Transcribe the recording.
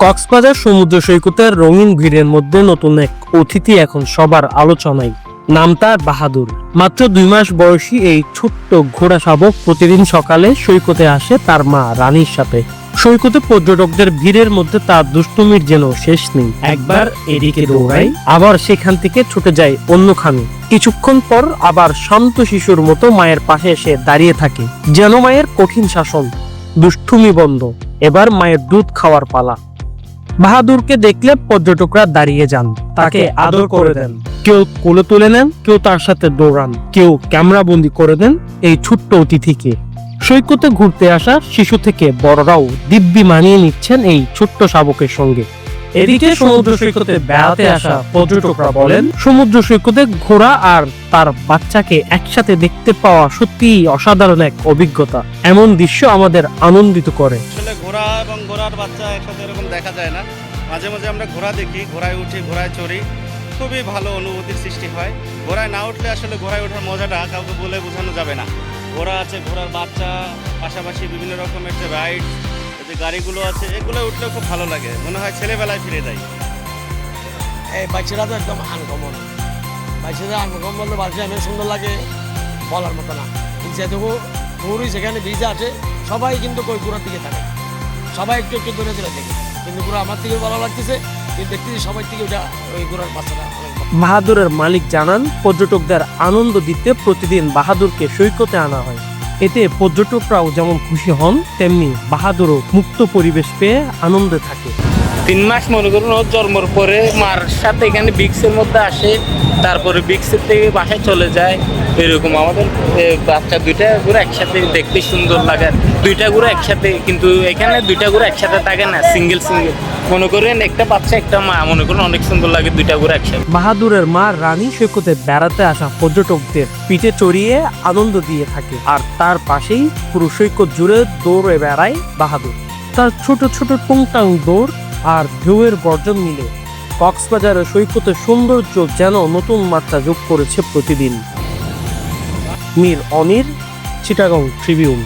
কক্সবাজার সমুদ্র সৈকতের রঙিন ভিড়ের মধ্যে নতুন এক অতিথি এখন সবার আলোচনায়। নাম তার বাহাদুর। মাত্র 2 মাস বয়সী এই ছোট্ট ঘোড়া শাবক প্রতিদিন সকালে সৈকতে আসে তার মা রানীর সাথে। সৈকতে পর্যটকদের ভিড়ের মধ্যে তার দুষ্টুমির যেন শেষ নেই। একবার এদিকে দৌড়ায়, আবার সেখান থেকে ছুটে যায় অন্যখানে। কিছুক্ষণ পর আবার শান্ত শিশুর মতো মায়ের পাশে এসে দাঁড়িয়ে থাকে, যেন মায়ের কঠিন শাসন। দুষ্টুমি বন্ধ, এবার মায়ের দুধ খাওয়ার পালা। বাহাদুরকে দেখলে পর্যটকরা দাঁড়িয়ে যান, তাকে আদর করে দেন। কেউ কোলে তুলে নেন, কেউ তার সাথে দৌড়ান, কেউ ক্যামেরা বন্দি করে দেন এই ছোট্ট অতিথিকে। সৈকতে ঘুরতে আসা শিশু থেকে বড়রাও দিব্যি মানিয়ে নিচ্ছেন এই ছোট্ট শাবকের সঙ্গে। এদিকে সমুদ্র সৈকতে বেড়াতে আসা পর্যটকরা বলেন, সমুদ্র সৈকতে ঘোড়া আর তার বাচ্চাকে একসাথে দেখতে পাওয়া সত্যিই অসাধারণ এক অভিজ্ঞতা। এমন দৃশ্য আমাদের আনন্দিত করে। আসলে ঘোড়া এবং ঘোড়ার বাচ্চা একসাথে এরকম দেখা যায় না। মাঝে মাঝে আমরা ঘোড়া দেখি, ঘোড়ায় উঠি, ঘোড়ায় চড়ি, খুবই ভালো অনুভূতির সৃষ্টি হয়। ঘোড়ায় না উঠলে আসলে ঘোড়ায় ওঠার মজাটা কাউকে বলে বোঝানো যাবে না। ঘোড়া আছে, ঘোড়ার বাচ্চা, পাশাপাশি বিভিন্ন রকমের যে রাইড, যে গাড়িগুলো আছে, এগুলো উঠলেও খুব ভালো লাগে, মনে হয় ছেলেবেলায় ফিরে যাই। এই বাচ্চারা তো একদম আনকমন। বাচ্চাদের আনকমন বলতে বাচ্চা এমন সুন্দর লাগে বলার মতো না। যেটুকু ঘুরি সেখানে ভিজে আসে, সবাই কিন্তু কই ঘোড়ার দিকে থাকে, সবাই একটু একটু দূরে দূরে দেখে। কিন্তু ঘোড়া আমার থেকে ভালো লাগতেছে, কিন্তু দেখতেছি সবাই থেকে ওটা ওই ঘোড়ার বাচ্চাটা অনেক। বাহাদুরের মালিক জানান, পর্যটকদের আনন্দ দিতে প্রতিদিন বাহাদুরকে সৈকতে আনা হয়। এতে পর্যটকরাও যেমন খুশি হন, তেমনি বাহাদুরও মুক্ত পরিবেশ পেয়ে আনন্দে থাকে। 3 মাস মনে করুন ওর জন্মের পরে মার সাথে এখানে বিক্সের মধ্যে আসে, তারপরে বিক্সের থেকে বাসায় চলে যায়। এরকম আমাদের বাচ্চা দুইটা ঘুরে একসাথে দেখতে সুন্দর লাগে। দুইটা ঘুরে একসাথে, কিন্তু এখানে দুইটা ঘুরে একসাথে থাকে না, সিঙ্গেল সিঙ্গেল। মনে করেন একটা বাচ্চা একটা মা, মনে করেন অনেক সুন্দর লাগে দুইটা ঘুরে একসাথে। বাহাদুরের মা রানী সৈকতে বেড়াতে আসা পর্যটকদের পিঠে চড়িয়ে আনন্দ দিয়ে থাকে, আর তার পাশেই পুরো সৈকত জুড়ে দৌড়ে বেড়ায় বাহাদুর। তার ছোট ছোট টুংটাং দৌড় আর ঢেউয়ের গর্জন মিলে কক্সবাজারের সৈকতের সৌন্দর্য যেন নতুন মাত্রা যোগ করেছে প্রতিদিন। মীর অনির, চিটাগং ট্রিবিউন।